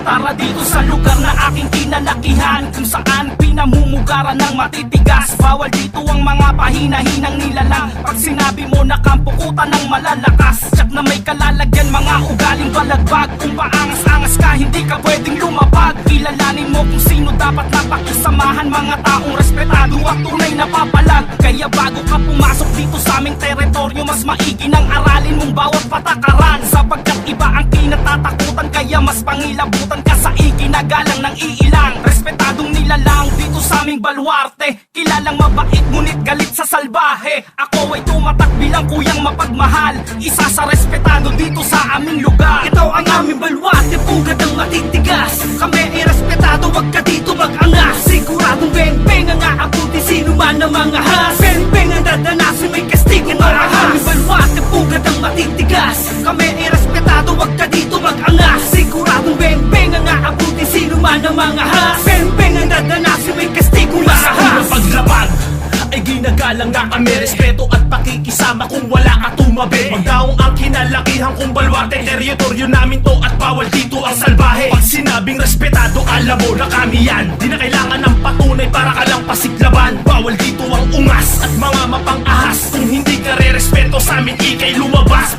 Tara dito sa lugar na aking kinalakihan, kung saan pinamumugaran ng matitigas. Bawal dito ang mga pahina-hinang nilalang. Pag sinabi mo na kampukutan ng malalakas, tsak na may kalalagyan, mga ugaling balagbag. Kung paangas-angas ka, hindi ka pwedeng lumapag. Kilalanin mo kung sino dapat napakisamahan, mga taong respetado at tunay na papalag. Kaya bago ka pumasok dito sa aming teritoryo, mas maigi nang aralin mong bawat patakaran. Sapagkat iba ang kinatatakutan, kaya mas pangilabutan ka sa iginagalang ng iilang. Respetadong nilalang dito sa aming baluarte, kilalang mabait ngunit galit sa salbahe. Ako ay tumatak bilang kuyang mapagmahal, isa sa respetado dito sa aming lugar. Ito ang aming baluarte, pugad ang matitigas. Kami ay respetado, wag ka dito mag-angas. Siguradong beng-beng ang aabuti, sino man ang mga has. Beng-beng ang dadanasin, may kastigin marahas. Ang aming baluarte, pugad ang matitigas. Kami ay respetado, wag ka dito mag-angas. Siguradong beng-beng ang aabuti, sino man ang mga has. Beng-beng ang dadanasin, may kastigin marahas. Sa unang paglabag ay ginagalang na kami, respeto at pakikisama kung wala ka tumabi. Magdaong ang kinalakihan kong baluarte, teritoryo namin to at bawal dito ang salbahe. Pag sinabing respetado, alam mo na kami yan. Di na kailangan ng patunay para ka lang pasiklaban. Bawal dito ang ungas at mga mapang-ahas. Kung hindi ka re-respeto sa amin, ikay lumabas.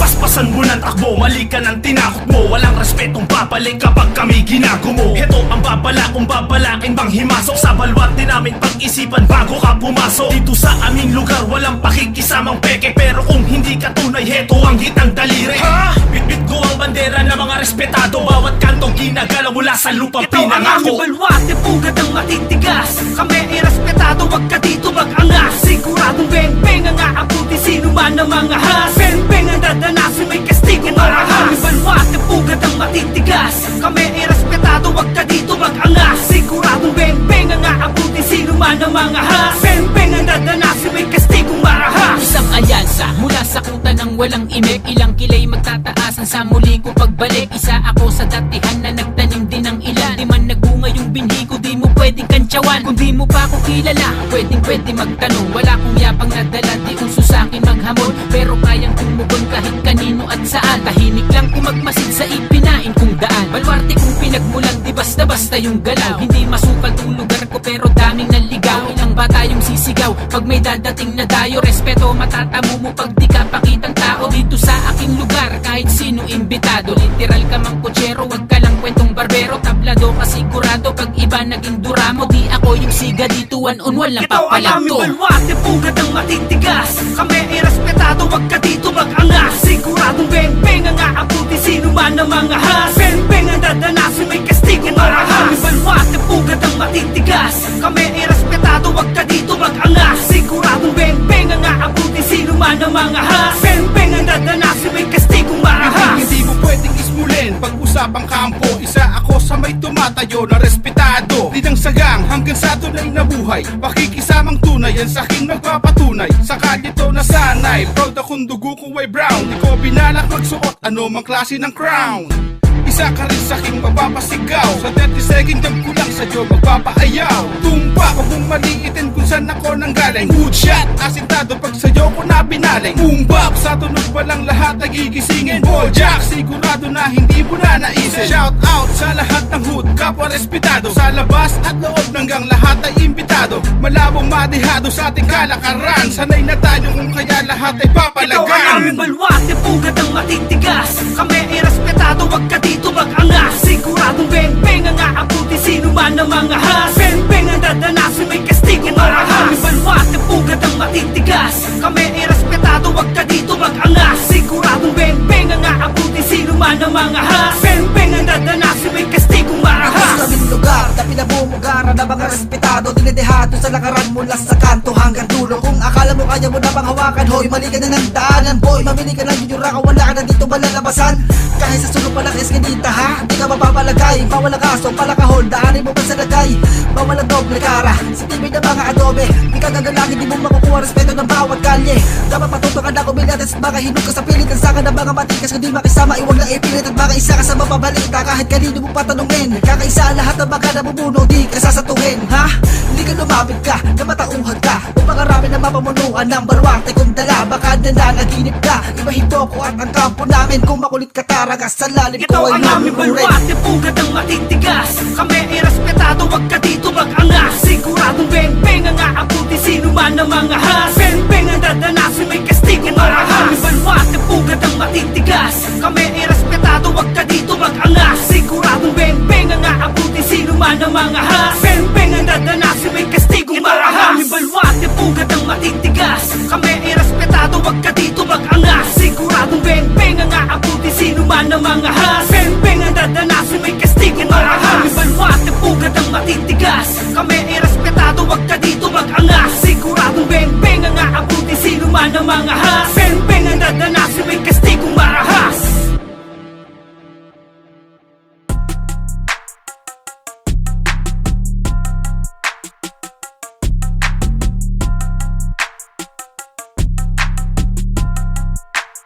Paspasan mo ng takbo, mali ka ng tinakot mo. Walang respetong babalik kapag kami ginagumo. Heto ang babala kung babalakin bang himasok sa baluarte namin, pag-isipan bago ka pumasok. Dito sa aming lugar walang pakikisamang peke, pero kung hindi ka tunay, heto ang hitang daliri. Bitbit ko ang bandera ng mga respetado, bawat kantong ginagalaw mula sa lupang pinangako. Ito ang aming baluarte, pugad ang matitigas. Kami ay respetado, wag ka dito mag-angas. Siguradong beng-beng ang aabuti, sino man ang mga has. Beng-beng ang dadanasin, may kastigin marahas. Ang aming baluarte, pugad ang matitigas. Kami ay respetado, wag ka dito mag-angas. Siguradong beng-beng ang aabuti, sino man ang mga has. Beng-beng ang dadanasin, may kastigong marahas. Isang alyansa mula sa kuta ng walang imik, ilang kilay magtataasan sa muli ko pagbalik. Isa ako sa datihan na nagtanim din ng ilan. Di man nagbunga yung binhi ko, di mo pwedeng kantsawan. Kung di mo pa ako kilala, pwede magtanong. Wala kong yapang nadala, di uso sa'kin maghamon. Pero kayang tumugon kahit kanino at saan. Tahimik lang kung magmasid sa ipinain kong daan. Baluarte kung pinagmulan, di basta-basta yung galaw. Hindi masukal tong lugar ko pero daming naligaw. Ilang bata yung sisigaw pag may dadating na dayo. Respeto matatamo mo pag di ka pakitang tao. Dito sa aking lugar kahit sino imbitado. Literal ka mang kutsero, wag ka lang kwentong barbero. Tablado ka sigurado pag iba naging duramo. Di ako yung siga dito, one-on-one lang papalag ko. Ito ang aming baluarte, pugad ang matitigas. Kami ay respetado, wag ka dito mag-angas. Siguradong beng-beng ang aabuti, sino man ang mga has. Beng-beng ang dadanasin, may kastigin marahas. Ang aming baluarte, pugad ang matitigas. Kami ay respetado, wag ka dito mag-angas. Siguradong beng-beng ang aabuti, sino man ang mga has. Beng-beng ang dadanasin, may kastigong marahas. Hindi mo pwedeng ismulin pag-usapang kampo. Isa ako sa may tumatayo na respetado. Di nang sagang hanggang sa tunay na buhay. Pakikisamang tunay yan sa aking nagpapatunay. Sa kalye to nasanay, proud akong dugo ko ay brown. Di ko binalak magsuot ano mang klase ng crown. Isa ka rin sa aking mapapasigaw. Sa 30 second jump ko lang sa iyo magpapaayaw. Tumpa ko kung maliitin kung saan ako nanggaling. Good shot, asintado pag sa'yo ko na binaling. Boom bap, sa tunog walang lahat nagigisingin. Ball jack, sigurado na hindi mo na naisip. Shout out sa lahat ng hood, kapwa respetado. Sa labas at loob hanggang lahat ay imbitado. Malabong madihado sa ating kalakaran. Sanay na tayo kung kaya lahat ay papalagan. Ito ang aming baluarte, pugad ang matitigas. Kami ay respetado, wag ka dito mag-angas. Siguradong beng-beng ang aabuti, sino man ang mga has. Beng-beng ang dadanasin, may kastigin marahas. Ang aming baluarte, pugad ang matitigas. Kami ay respetado, wag ka dito mag-angas. Siguradong beng-beng ang aabuti, sino man ang mga has. Beng-beng ang dadanasin, may kastigong marahas. Sa aming lugar na pinamumugaran na mga respetado, dinidehado sa lakaran mula sa kanto hanggang dulo. Kung akala mo kaya mo na bang hawakan, hoy, mali ka na ng daanan, boy. Mamili ka ng yura ka, wala ka na dito malalabasan. Kahit sa sulong pa ng eskinita ha, di ka mapapalagay. Bawal ang aso, palakahol, daanin mo pa sa lagay. Bawal ang doble cara, si TV na mga adobe. Di ka gagalangin, di mo makukuha respeto ng bawat kalye. Dapat matutukan na kumilates at baka hinug ka sa pilit. Ang saka ng mga matikas, kundi makisama, iwag lang ipilit. At baka isa ka sa mapabalita, kahit kanino mo patanungin. Kakaisa ang lahat ng mga nabubuno, di ka sasatuhin. Ha? Hindi ka lumapit ka, na matauhan ka. Kung pangarami na mapamunuan ng baluarte kong dala. Baka nananaginip ka, ibahin ko at ang kampo namin. Kung makulit ka taragas, sa lalim Ito ko ay ang aming mamunurin. balwate, pugad ang matitigas. Kami ay respetado, wag ka dito mag-angas. Siguradong beng-beng ang aabuti, sino man ang mga has. Beng-beng ang dadanasin, may kastigo marahas. Aming balwate, pugad ang matitigas. Kami ay respetado, wag ka dito mag-angas. Siguradong beng-beng ang aabuti, sino man ang mga has. Beng-beng ang dadanasin, may kastigo marahas. Aming balwate, pugad ang matitigas. Kami ay respetado, wag ka dito mag-angas. Siguradong beng-beng ang aabuti, sino man ang mga has. Beng-beng ang dadanasin, may kastigo marahas. Aming balwate, pugad ang matitigas. Kami ay respetado, wag ka dito mag-angas. Siguradong beng-beng ang aabuti, sino man ang mga has. Beng-beng ang dadanasin, may kastigo marahas.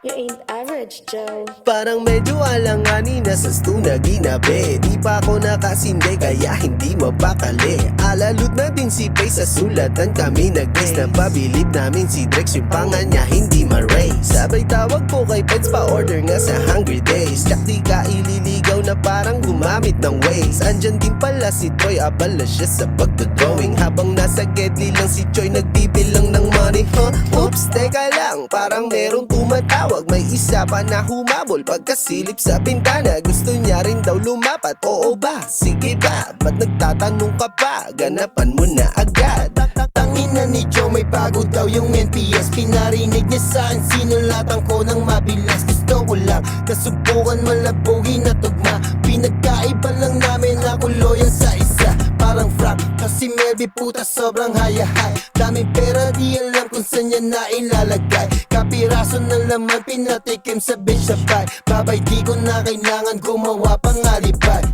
You ain't average, Joe. Parang medyo alanganin na sa stu na ginabi. Di pa ako nakasindi kaya hindi mapakali. Alalut na din si Pay sa sulatan kami nag-race. Napabilib namin si Drex yung panga niya hindi ma-race. Sabay tawag ko kay Pets pa order nga sa Hungry Days. Tsak di ka ililigaw na parang gumamit ng Waze. Andyan din pala si Troy, abala siya sa pagdodrawing. Habang nasa Gedli lang si Troy nagbibilang ng money. Oops, teka lang, parang merong tumatawag. May isa pa na humabol pagkasilip sa bintana. Gusto niya rin daw lumapat, oo ba? Sige ba? Ba't nagtatanong ka pa? Ganapan mo na agad. Tangina ni Joe, may bago daw yung NPS. Pinarinig niya sa'kin, sinulatan ko ng mabilas. Gusto ko lang, nasubukan malabuhin na tugma. Pinagkaiba lang namin ako loyal sa isa. Parang frap, kasi Melby puta sobrang hayahay. Daming pera di alam kung saan niya na ilalagay. Kapiraso ng laman pinatikim sa bitch sa pie. Babay di ko na kailangan gumawa pang alibay.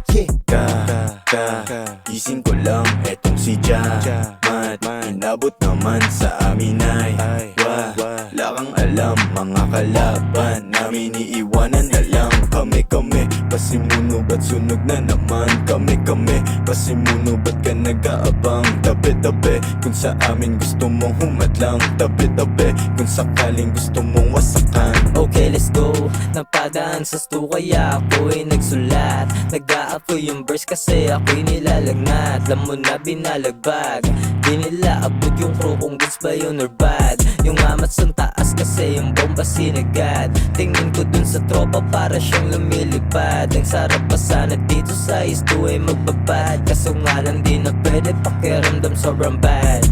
Gising ko lang etong si Jamat. Inabot naman sa amin ay wala kang alam. Mga kalaban namin iiwanan na lang. Kami pasimuno ba't sunog na naman. Kami pasimuno ba't ka nag-aabang. Tabi-tabi kung sa amin gusto mong humadlang. Tabi-tabi kung sakaling gusto mong wasakan. Okay, let's go. Napadaan sa stu kaya ako'y nagsulat. Nag-aapoy yung verse kasi ako'y nilalagnat. Alam mo na binalagbag, di nila abot yung crew kung gets ba yun or bad. Yung amat sa taas kasi yung bomba sinagad. Tingin ko dun sa tropa para siyang lumilipad. Ang sarap pa sana dito sa stu ay magbabad. Kaso nga lang di na pwede, pakiramdam sobrang bad.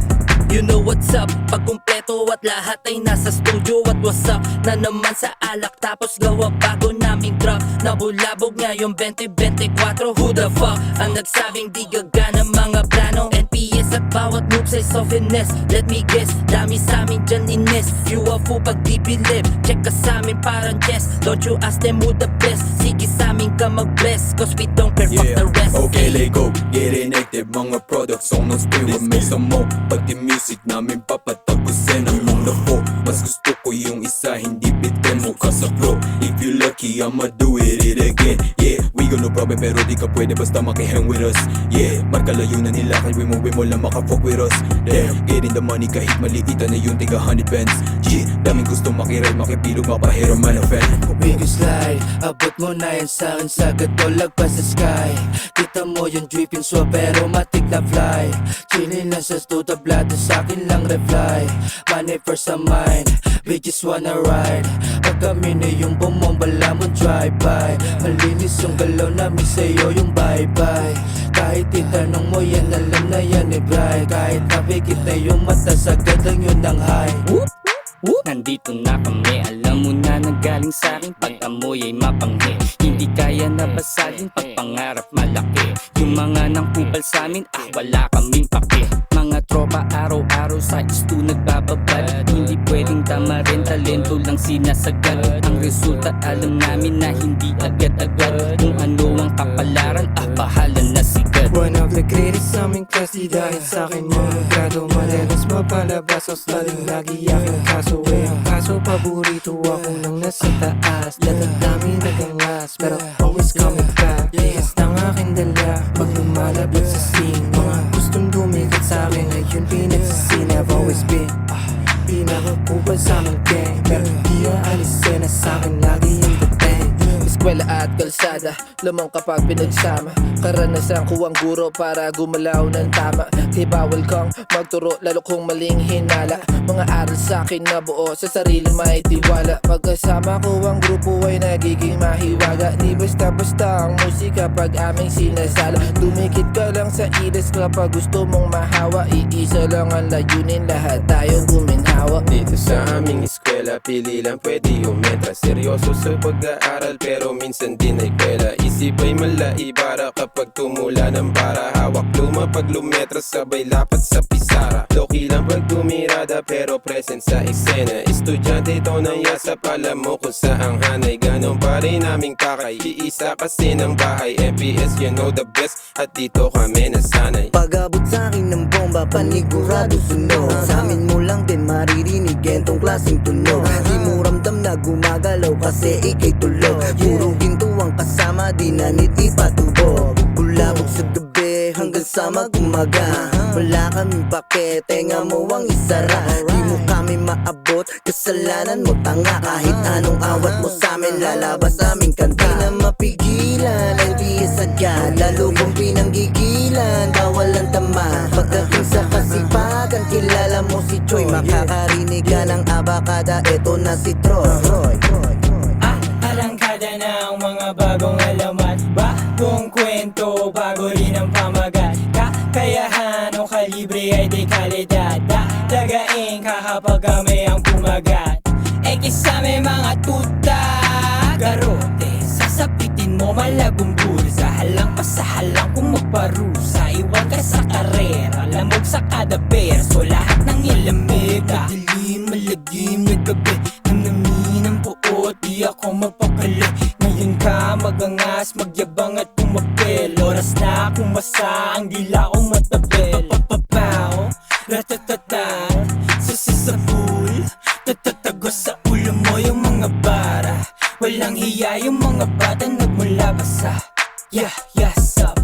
You know what's up, pag kumpleto at lahat ay nasa studio. At what's up na naman sa alak tapos gawa bago naming drop. Nabulabog nga yung 2024. Who the fuck ang nagsabing di gagana mga plano? NPS at bawat moves ay so finesse. Let me guess, dami sa amin dyan ines. UFO pag di bilib, check ka sa amin parang yes. Don't you ask them who the best, sige sa amin ka mag-bless. Cause we don't care, fuck the rest. Okay, let go, get inactive. Mga products on the spirit, make some more. Pati music namin papatagusin ang mundo ko. Mas gusto ko yung isa, hindi bitin mo ka sa flow. If you lucky, I'ma do it again. Yeah, we got no problem pero di ka pwede basta makihang with us. Yeah, markalayo na nila kay remove mo lang makafuck with us. Damn, getting the money kahit maliitan na yung tiga 100 pence. Yeah, daming gusto makiride, makipilog, mapahero man a fan. Big slide, abot mo na yan sa'kin sa gato, lagpas sa sky. Kita mo yung dripping so pero matik na fly. Chillin lang sa stu, tablado sa'kin lang reply. Money first sa mind, we just wanna ride. Pag kami na yung bumambala mo drive-by. Malinis yung galaw namin sa'yo yung bye-bye. Kahit itanong mo yan, alam na yan ni Bri. Kahit napikit na yung mata, sagad lang yun ang high. Nandito na kami, alam mo na nanggaling sa'king pag-amoy ay mapanghi. Hindi kaya na basalin pag pangarap malaki. Yung mga nangkupal sa'min, wala kaming pake. Mga tropa araw-araw sa isto nagbababad. Hindi pwedeng tama rin, talento lang sinasagad. Ang resulta alam namin na hindi agad-agad. Kung ano ang kapalaran, bahala na sigad. One of the greatest sa aming klase dahil sa'kin yung grado. Madalas mapalabas ang studying, lagi aking kaso. Ang kaso paborito ako nang nasa taas. Lahat namin nagangas, pero always coming back. Lihas ng aking dala pag lumalabas sa scene. Mga gustong dumikat sa'kin ay yun pinagsasin. I've always been pinakakupal sa aming gang, pero di aalisin na sa'kin lagi yung dating. Eskwela at kalsada, lamang kapag pinagsama. Karanasan ko ang guro para gumalaw ng tama. Di bawal kang magturo, lalo kung maling hinala. Mga aral sa akin na buo, sa sarili may tiwala. Pagkasama ko ang grupo ay nagiging mahiwaga. Di basta-basta ang musika pag aming sinasala. Dumikit ka lang sa idas kapag gusto mong mahawa. Iisa lang ang layunin, lahat tayo guminhawa. Dito sa aming eskwela, pili lang pwede umetra. Seryoso sa pag-aaral pero minsan din ay kwela. Isip ay malaibara kapag tumula ng bara. Hawak luma pag lumetra, sabay lapat sa pisara. Loki lang pag tumirada pero present sa eksena. Estudyante ito ng yasap, alam mo kung saang hanay. Ganon pa rin aming pakay, iisa kasi ng bahay. MPS you know the best at dito kami nasanay. Pag-abot sa'kin ng bomba, panigurado sunog. Sa amin mo lang din maririnig gentong klaseng tunog. Di mo ramdam na gumagalaw kasi ikay tulog. Puro ginto ang kasama, di na niti patubog. Kulabog sa gabi hanggang sa mag-umaga. Wala kaming pake, tenga mo ang isara. Di mo kami maabot, kasalanan mo tanga. Kahit anong awat mo sa'min, lalabas aming kanta. Di na mapigilan, LBS agad. Lalo kong pinanggigilan, bawal ang tama. Pagdating sa kasipagan, kilala mo si Troy. Makakarinig ka ng abakada, eto na si Troy. Arangkada ng mga bagong alamat, bagong kwento, bago rin ang pamagat. Kakayahan o kalibre ay di kalidad. Dagain ka kapag kami ang pumagat. Kisa may mga tuta, garote, sasapitin mo malagong bulsa. Halang pa sa halang kung magparusa. Iwan ka sa karera, lamog sa kada verso. Lahat ng ilamig, madilim, malagim na gabi. Namin ang buot, di ako magpapali. Ngayon ka magangas, magyabang at pumapel. Oras na kumasa, ang dila kong matabel. Papapapaw, ratatatan, sasasabul. Tatatagos sa ulo mo yung mga bara. Walang hiya yung mga bata nagmula pa sa yes up.